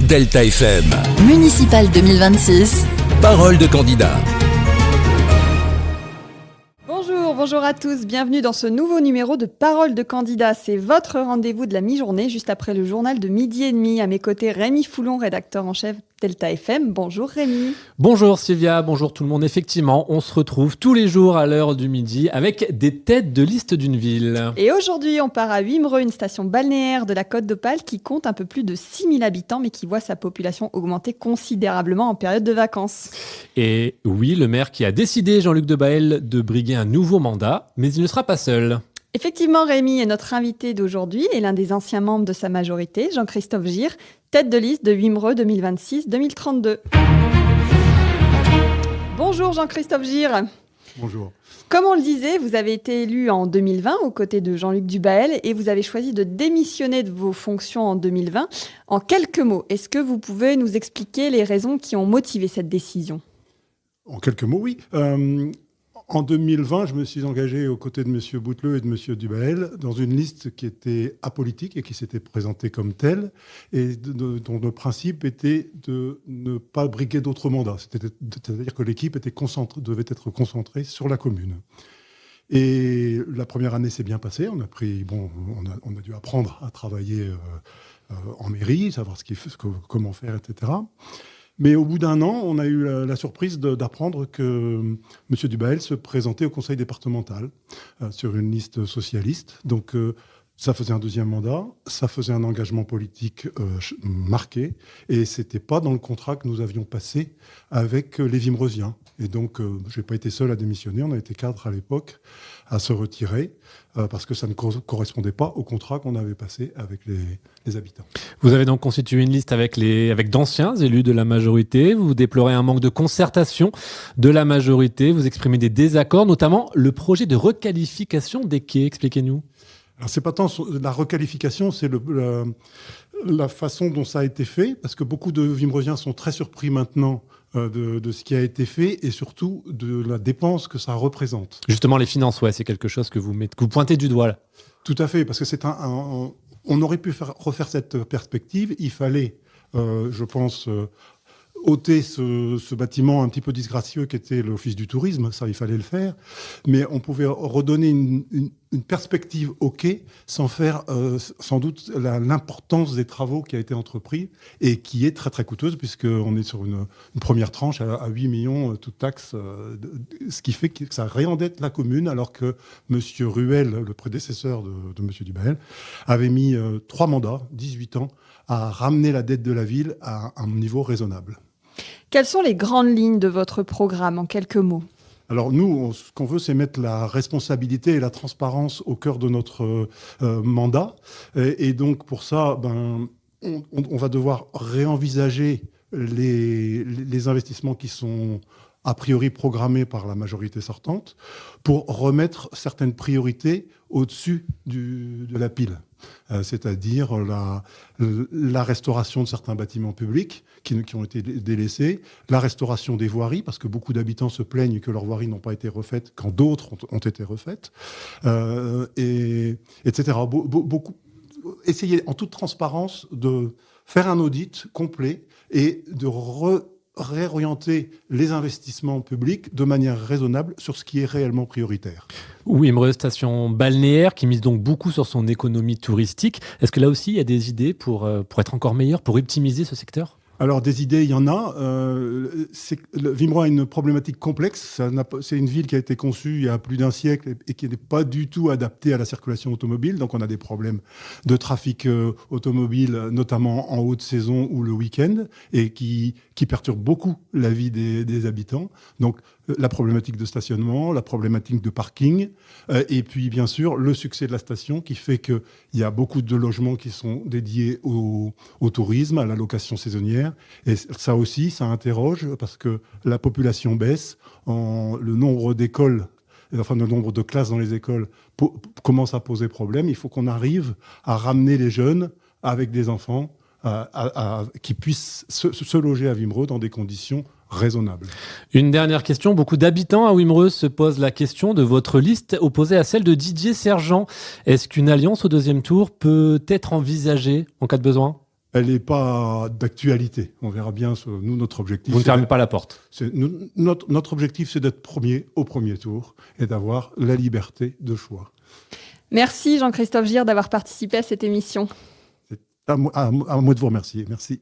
Delta FM. Municipal 2026. Parole de candidat. Bonjour à tous, bienvenue dans ce nouveau numéro de Parole de candidat. C'est votre rendez-vous de la mi-journée, juste après le journal de midi et demi. À mes côtés, Rémi Foulon, rédacteur en chef Delta FM. Bonjour Rémi. Bonjour Sylvia, bonjour tout le monde. Effectivement, on se retrouve tous les jours à l'heure du midi avec des têtes de liste d'une ville. Et aujourd'hui, on part à Wimereux, une station balnéaire de la Côte d'Opale qui compte un peu plus de 6000 habitants, mais qui voit sa population augmenter considérablement en période de vacances. Et oui, le maire qui a décidé, Jean-Luc Debaël, de briguer un nouveau mandat, mais il ne sera pas seul. Effectivement, Rémi est notre invité d'aujourd'hui et l'un des anciens membres de sa majorité, Jean-Christophe Gir, tête de liste de Wimereux 2026-2032. Bonjour Jean-Christophe Gir. Bonjour. Comme on le disait, vous avez été élu en 2020 aux côtés de Jean-Luc Debaël et vous avez choisi de démissionner de vos fonctions en 2020. En quelques mots, est-ce que vous pouvez nous expliquer les raisons qui ont motivé cette décision ? En quelques mots, oui. En 2020, je me suis engagé aux côtés de M. Bouteleux et de M. Debaël dans une liste qui était apolitique et qui s'était présentée comme telle, et dont le principe était de ne pas briguer d'autres mandats. C'est-à-dire que l'équipe devait être concentrée sur la commune. Et la première année s'est bien passée. On a dû apprendre à travailler en mairie, savoir comment faire, etc. Mais au bout d'un an, on a eu la surprise d'apprendre que M. Debaël se présentait au conseil départemental sur une liste socialiste. Donc, ça faisait un deuxième mandat, ça faisait un engagement politique marqué, et c'était pas dans le contrat que nous avions passé avec les Wimereusiens. Et donc, je n'ai pas été seul à démissionner, on a été 4 à l'époque à se retirer, parce que ça ne correspondait pas au contrat qu'on avait passé avec les habitants. Vous avez donc constitué une liste avec d'anciens élus de la majorité. Vous déplorez un manque de concertation de la majorité. Vous exprimez des désaccords, notamment le projet de requalification des quais. Expliquez-nous. Alors, c'est pas tant la requalification, c'est la façon dont ça a été fait, parce que beaucoup de Wimereusiens sont très surpris maintenant de ce qui a été fait et surtout de la dépense que ça représente. Justement, les finances, c'est quelque chose que vous pointez du doigt là. Tout à fait, parce que on aurait pu refaire cette perspective. Il fallait, je pense, ôter ce bâtiment un petit peu disgracieux qu'était l'Office du tourisme, ça il fallait le faire, mais on pouvait redonner une perspective au quai sans faire sans doute l'importance des travaux qui a été entrepris et qui est très très coûteuse, puisqu'on est sur une première tranche à 8 millions toute taxe, ce qui fait que ça réendette la commune, alors que M. Ruel, le prédécesseur de M. Debaël, avait mis 3 mandats, 18 ans, à ramener la dette de la ville à un niveau raisonnable. Quelles sont les grandes lignes de votre programme, en quelques mots ? Alors nous, ce qu'on veut, c'est mettre la responsabilité et la transparence au cœur de notre mandat. Et donc pour ça, on va devoir réenvisager les investissements qui sont a priori programmés par la majorité sortante pour remettre certaines priorités au-dessus de la pile. C'est-à-dire la restauration de certains bâtiments publics qui ont été délaissés, la restauration des voiries, parce que beaucoup d'habitants se plaignent que leurs voiries n'ont pas été refaites quand d'autres ont été refaites, etc. Essayer en toute transparence de faire un audit complet et de réorienter les investissements publics de manière raisonnable sur ce qui est réellement prioritaire. Wimereux, station balnéaire qui mise donc beaucoup sur son économie touristique. Est-ce que là aussi, il y a des idées pour être encore meilleur, pour optimiser ce secteur ? Alors, des idées, il y en a. Wimereux a une problématique complexe. C'est une ville qui a été conçue il y a plus d'un siècle et qui n'est pas du tout adaptée à la circulation automobile. Donc, on a des problèmes de trafic automobile, notamment en haute saison ou le week-end, et qui perturbent beaucoup la vie des habitants. Donc, la problématique de stationnement, la problématique de parking, et puis, bien sûr, le succès de la station qui fait qu'il y a beaucoup de logements qui sont dédiés au tourisme, à la location saisonnière. Et ça aussi, ça interroge parce que la population baisse, le nombre d'écoles, enfin le nombre de classes dans les écoles commence à poser problème. Il faut qu'on arrive à ramener les jeunes avec des enfants qui puissent se loger à Wimereux dans des conditions raisonnable. Une dernière question. Beaucoup d'habitants à Wimereux se posent la question de votre liste opposée à celle de Didier Sergent. Est-ce qu'une alliance au deuxième tour peut être envisagée en cas de besoin ? elle n'est pas d'actualité. On verra bien. Nous, notre objectif. Vous ne fermez pas la porte. Notre objectif, c'est d'être premier au premier tour et d'avoir la liberté de choix. Merci Jean-Christophe Gir d'avoir participé à cette émission. C'est à moi de vous remercier. Merci.